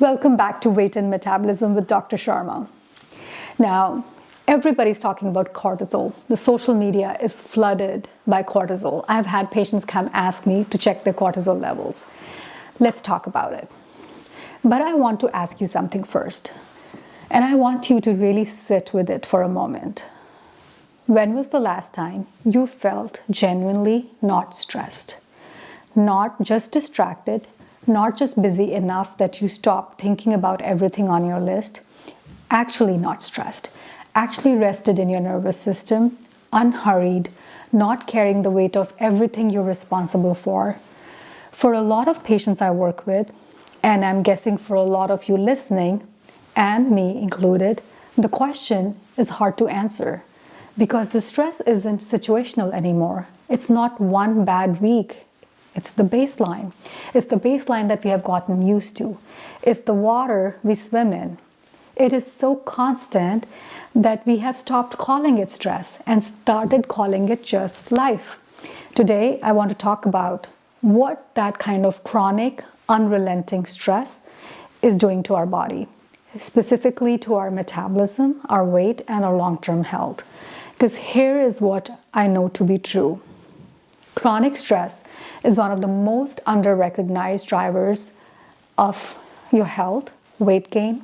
Welcome back to Weight and Metabolism with Dr. Sharma. Now, everybody's talking about cortisol. The social media is flooded by cortisol. I've had patients come ask me to check their cortisol levels. Let's talk about it. But I want to ask you something first. And I want you to really sit with it for a moment. When was the last time you felt genuinely not stressed? Not just distracted, not just busy enough that you stop thinking about everything on your list, actually not stressed, actually rested in your nervous system, unhurried, not carrying the weight of everything you're responsible for. For a lot of patients I work with, and I'm guessing for a lot of you listening, and me included, the question is hard to answer because the stress isn't situational anymore. It's not one bad week. It's the baseline. It's the baseline that we have gotten used to. It's the water we swim in. It is so constant that we have stopped calling it stress and started calling it just life. Today, I want to talk about what that kind of chronic, unrelenting stress is doing to our body, specifically to our metabolism, our weight, and our long-term health. Because here is what I know to be true. Chronic stress is one of the most under-recognized drivers of your health, weight gain,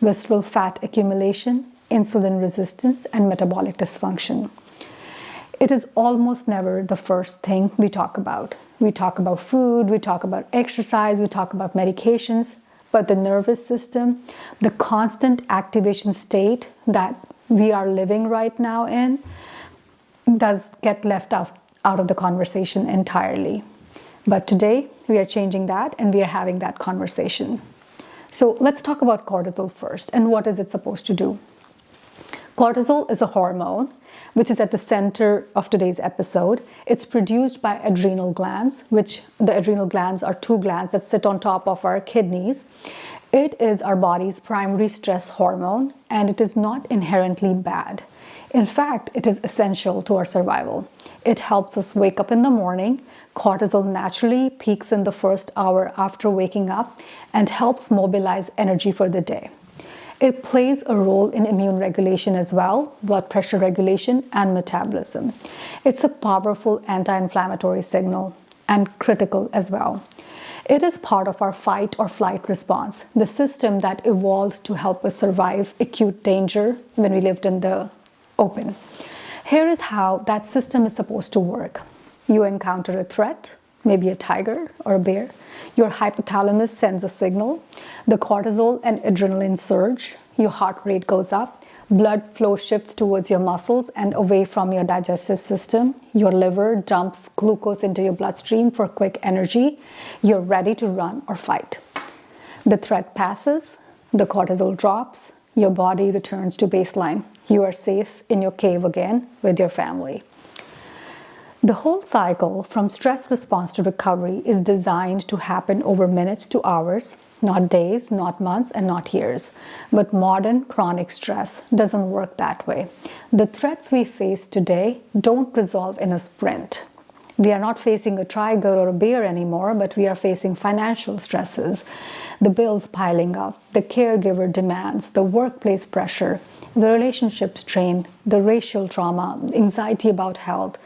visceral fat accumulation, insulin resistance, and metabolic dysfunction. It is almost never the first thing we talk about. We talk about food, we talk about exercise, we talk about medications, but the nervous system, the constant activation state that we are living right now in, does get left out of the conversation entirely. But today we are changing that and we are having that conversation. So let's talk about cortisol first and what is it supposed to do. Cortisol is a hormone which is at the center of today's episode. It's produced by adrenal glands, which the adrenal glands are two glands that sit on top of our kidneys. It is our body's primary stress hormone and it is not inherently bad. In fact, it is essential to our survival. It helps us wake up in the morning. Cortisol naturally peaks in the first hour after waking up and helps mobilize energy for the day. It plays a role in immune regulation as well, blood pressure regulation, and metabolism. It's a powerful anti-inflammatory signal and critical as well. It is part of our fight or flight response, the system that evolved to help us survive acute danger when we lived in the open. Here is how that system is supposed to work. You encounter a threat, maybe a tiger or a bear. Your hypothalamus sends a signal. The cortisol and adrenaline surge. Your heart rate goes up. Blood flow shifts towards your muscles and away from your digestive system. Your liver dumps glucose into your bloodstream for quick energy. You're ready to run or fight. The threat passes. The cortisol drops. Your body returns to baseline. You are safe in your cave again with your family. The whole cycle from stress response to recovery is designed to happen over minutes to hours, not days, not months, and not years. But modern chronic stress doesn't work that way. The threats we face today don't resolve in a sprint. We are not facing a tiger or a bear anymore, but we are facing financial stresses, the bills piling up, the caregiver demands, the workplace pressure, the relationship strain, the racial trauma, anxiety about health,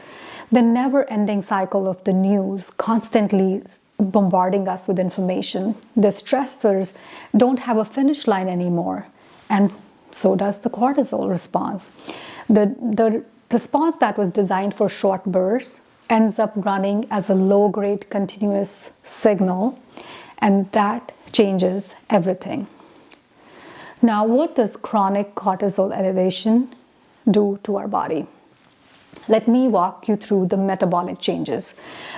the never-ending cycle of the news constantly bombarding us with information. The stressors don't have a finish line anymore, and so does the cortisol response. The response that was designed for short bursts ends up running as a low-grade continuous signal, and that changes everything. Now, what does chronic cortisol elevation do to our body? Let me walk you through the metabolic changes.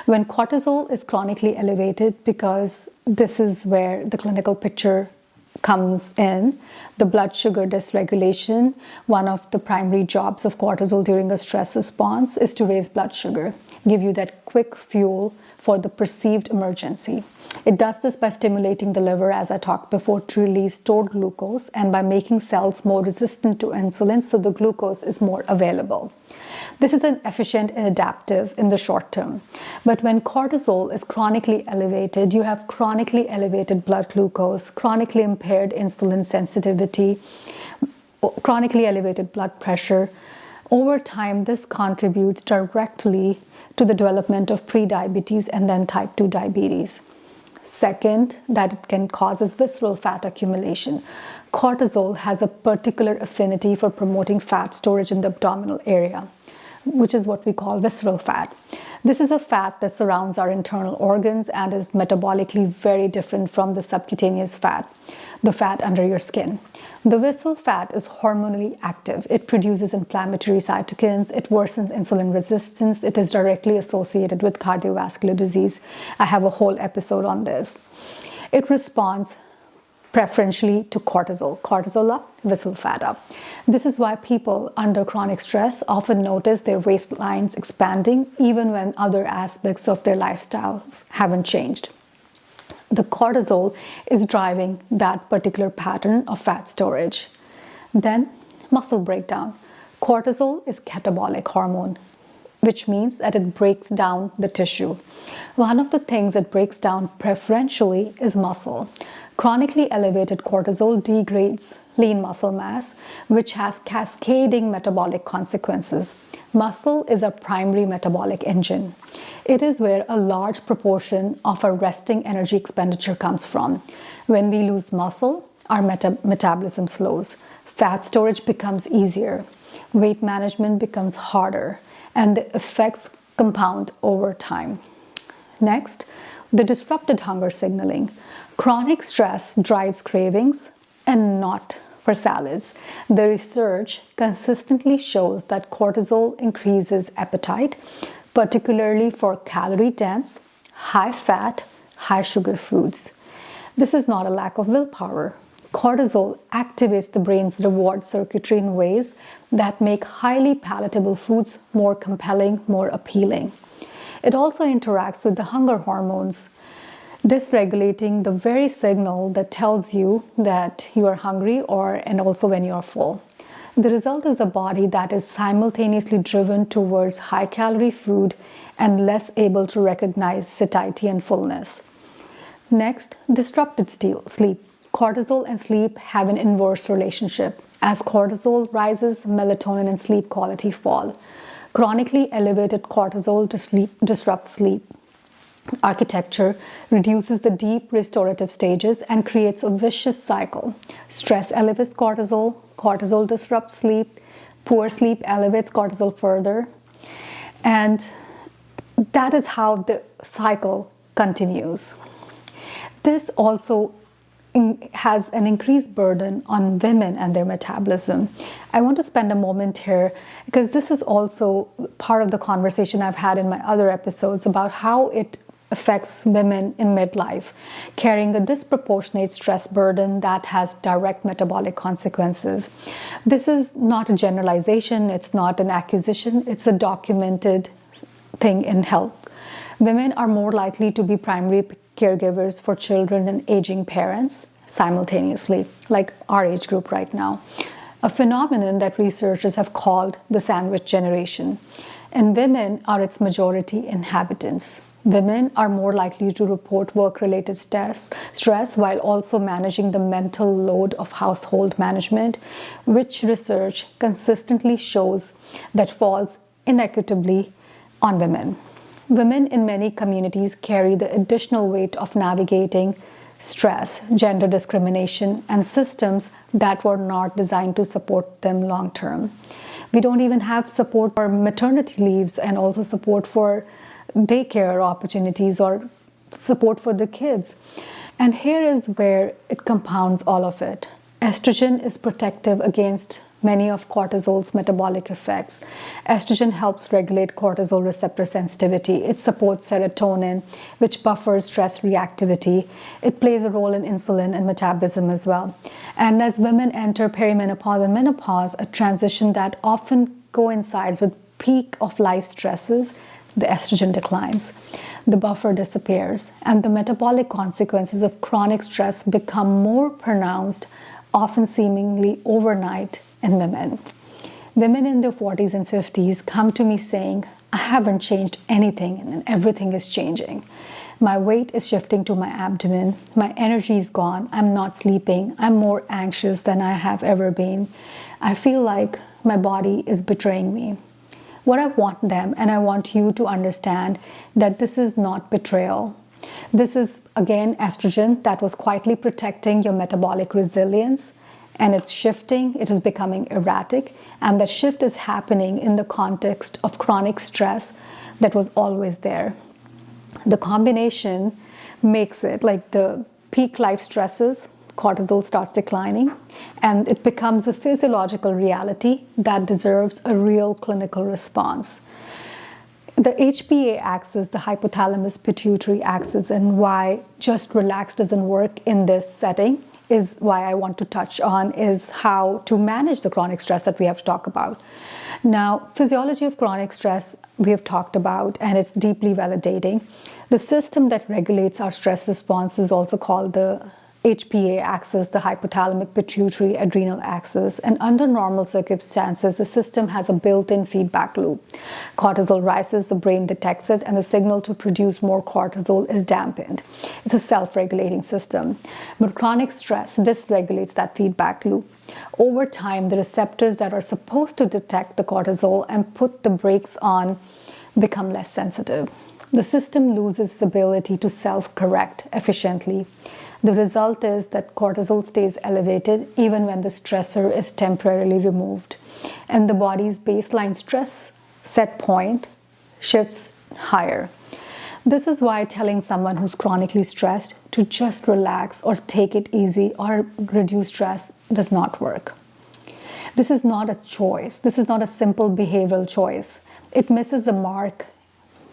When cortisol is chronically elevated, because this is where the clinical picture comes in, the blood sugar dysregulation, one of the primary jobs of cortisol during a stress response is to raise blood sugar, give you that quick fuel for the perceived emergency. It does this by stimulating the liver, as I talked before, to release stored glucose and by making cells more resistant to insulin so the glucose is more available. This is an efficient and adaptive in the short term. But when cortisol is chronically elevated, you have chronically elevated blood glucose, chronically impaired insulin sensitivity, chronically elevated blood pressure. Over time, this contributes directly to the development of prediabetes and then type 2 diabetes. Second, that it can cause visceral fat accumulation. Cortisol has a particular affinity for promoting fat storage in the abdominal area, which is what we call visceral fat. This is a fat that surrounds our internal organs and is metabolically very different from the subcutaneous fat, the fat under your skin. The visceral fat is hormonally active. It produces inflammatory cytokines. It worsens insulin resistance. It is directly associated with cardiovascular disease. I have a whole episode on this. It responds preferentially to cortisol. Cortisol up, visceral fat up. This is why people under chronic stress often notice their waistlines expanding even when other aspects of their lifestyles haven't changed. The cortisol is driving that particular pattern of fat storage. Then, muscle breakdown. Cortisol is catabolic hormone, which means that it breaks down the tissue. One of the things it breaks down preferentially is muscle. Chronically elevated cortisol degrades lean muscle mass, which has cascading metabolic consequences. Muscle is a primary metabolic engine. It is where a large proportion of our resting energy expenditure comes from. When we lose muscle, our metabolism slows. Fat storage becomes easier. Weight management becomes harder, and the effects compound over time. Next, the disrupted hunger signaling. Chronic stress drives cravings and not for salads. The research consistently shows that cortisol increases appetite, particularly for calorie-dense, high-fat, high-sugar foods. This is not a lack of willpower. Cortisol activates the brain's reward circuitry in ways that make highly palatable foods more compelling, more appealing. It also interacts with the hunger hormones, dysregulating the very signal that tells you that you are hungry and also when you are full. The result is a body that is simultaneously driven towards high-calorie food and less able to recognize satiety and fullness. Next, disrupted sleep. Cortisol and sleep have an inverse relationship. As cortisol rises, melatonin and sleep quality fall. Chronically elevated cortisol disrupts sleep architecture, reduces the deep restorative stages, and creates a vicious cycle. Stress elevates cortisol, cortisol disrupts sleep, poor sleep elevates cortisol further, and that is how the cycle continues. This also has an increased burden on women and their metabolism. I want to spend a moment here because this is also part of the conversation I've had in my other episodes about how it affects women in midlife, carrying a disproportionate stress burden that has direct metabolic consequences. This is not a generalization, it's not an accusation, it's a documented thing in health. Women are more likely to be primary caregivers for children and aging parents simultaneously, like our age group right now, a phenomenon that researchers have called the sandwich generation. And women are its majority inhabitants. Women are more likely to report work-related stress while also managing the mental load of household management, which research consistently shows that falls inequitably on women. Women in many communities carry the additional weight of navigating stress, gender discrimination, and systems that were not designed to support them long term. We don't even have support for maternity leaves and also support for daycare opportunities or support for the kids. And here is where it compounds all of it. Estrogen is protective against many of cortisol's metabolic effects. Estrogen helps regulate cortisol receptor sensitivity. It supports serotonin, which buffers stress reactivity. It plays a role in insulin and metabolism as well. And as women enter perimenopause and menopause, a transition that often coincides with peak of life stresses, the estrogen declines, the buffer disappears, and the metabolic consequences of chronic stress become more pronounced, often seemingly overnight in women. Women in their 40s and 50s come to me saying, I haven't changed anything and everything is changing. My weight is shifting to my abdomen. My energy is gone. I'm not sleeping. I'm more anxious than I have ever been. I feel like my body is betraying me. What I want them, and I want you to understand that this is not betrayal. This is, again, estrogen that was quietly protecting your metabolic resilience, and it's shifting, it is becoming erratic, and that shift is happening in the context of chronic stress that was always there. The combination makes it like the peak life stresses, cortisol starts declining, and it becomes a physiological reality that deserves a real clinical response. The HPA axis, the hypothalamus pituitary axis, and why just relax doesn't work in this setting is why I want to touch on is how to manage the chronic stress that we have to talk about. Now, physiology of chronic stress we have talked about, and it's deeply validating. The system that regulates our stress response is also called the HPA axis, the hypothalamic pituitary adrenal axis. And under normal circumstances, the system has a built-in feedback loop. Cortisol rises, the brain detects it, and the signal to produce more cortisol is dampened. It's a self-regulating system. But chronic stress dysregulates that feedback loop. Over time, the receptors that are supposed to detect the cortisol and put the brakes on become less sensitive. The system loses its ability to self-correct efficiently. The result is that cortisol stays elevated even when the stressor is temporarily removed, and the body's baseline stress set point shifts higher. This is why telling someone who's chronically stressed to just relax or take it easy or reduce stress does not work. This is not a choice. This is not a simple behavioral choice. It misses the mark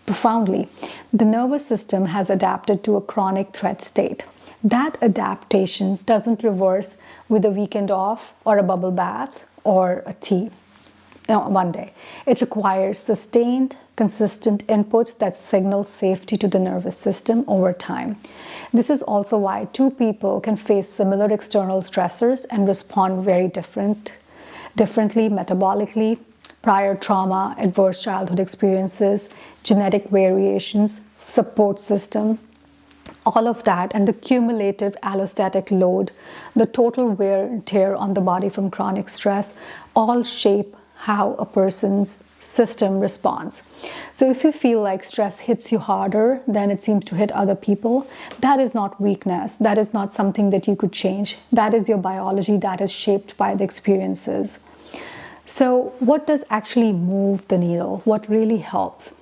profoundly. The nervous system has adapted to a chronic threat state. That adaptation doesn't reverse with a weekend off or a bubble bath or a tea one day. It requires sustained, consistent inputs that signal safety to the nervous system over time. This is also why two people can face similar external stressors and respond very differently metabolically. Prior trauma, adverse childhood experiences, genetic variations, support system, all of that, and the cumulative allostatic load, the total wear and tear on the body from chronic stress, all shape how a person's system responds. So if you feel like stress hits you harder than it seems to hit other people, that is not weakness. That is not something that you could change. That is your biology that is shaped by the experiences. So what does actually move the needle? What really helps?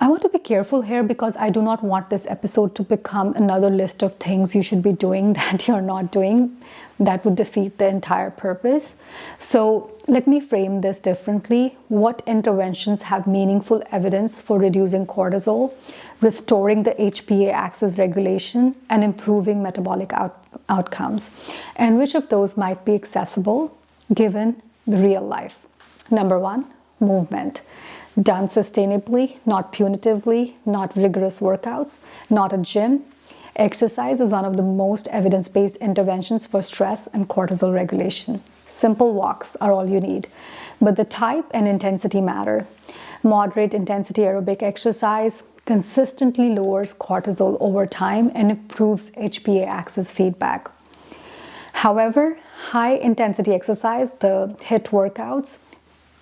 I want to be careful here because I do not want this episode to become another list of things you should be doing that you're not doing. That would defeat the entire purpose. So let me frame this differently. What interventions have meaningful evidence for reducing cortisol, restoring the HPA axis regulation, and improving metabolic outcomes? And which of those might be accessible given the real life? Number one, movement. Done sustainably, not punitively, not rigorous workouts, not a gym. Exercise is one of the most evidence-based interventions for stress and cortisol regulation. Simple walks are all you need, but the type and intensity matter. Moderate intensity aerobic exercise consistently lowers cortisol over time and improves HPA axis feedback. However, high intensity exercise, the HIIT workouts,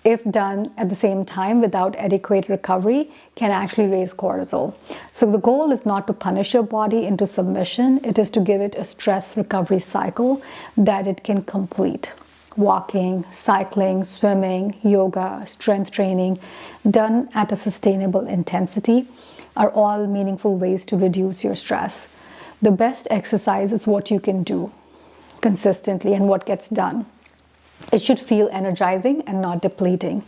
if done at the same time without adequate recovery, can actually raise cortisol. So the goal is not to punish your body into submission, it is to give it a stress recovery cycle that it can complete. Walking, cycling, swimming, yoga, strength training, done at a sustainable intensity are all meaningful ways to reduce your stress. The best exercise is what you can do consistently and what gets done. It should feel energizing and not depleting.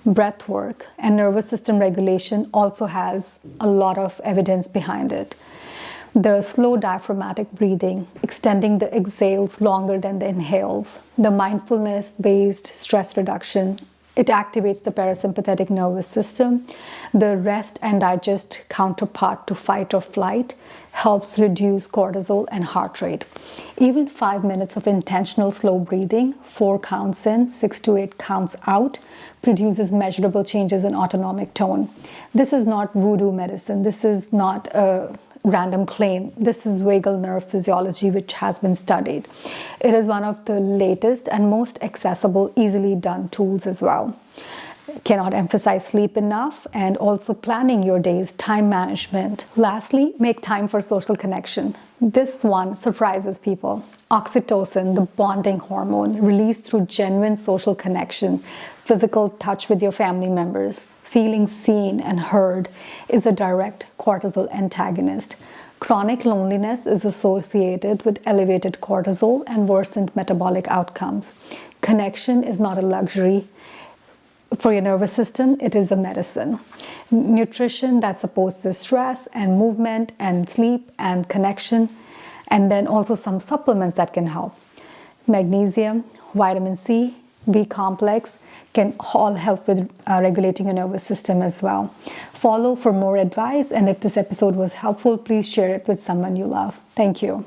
Breath work and nervous system regulation also has a lot of evidence behind it. The slow diaphragmatic breathing, extending the exhales longer than the inhales, the mindfulness-based stress reduction It activates the parasympathetic nervous system. The rest and digest counterpart to fight or flight helps reduce cortisol and heart rate. Even 5 minutes of intentional slow breathing, 4 counts in, 6 to 8 counts out, produces measurable changes in autonomic tone. This is not voodoo medicine. This is not a random claim. This is vagal nerve physiology, which has been studied. It is one of the latest and most accessible, easily done tools as well. Cannot emphasize sleep enough, and also planning your days, time management. Lastly, make time for social connection. This one surprises people. Oxytocin, the bonding hormone, released through genuine social connection, physical touch with your family members, feeling seen and heard, is a direct cortisol antagonist. Chronic loneliness is associated with elevated cortisol and worsened metabolic outcomes. Connection is not a luxury for your nervous system, it is a medicine. Nutrition that's opposed to stress and movement and sleep and connection, and then also some supplements that can help. Magnesium, vitamin C, B complex can all help with regulating your nervous system as well. Follow for more advice, and if this episode was helpful, please share it with someone you love. Thank you.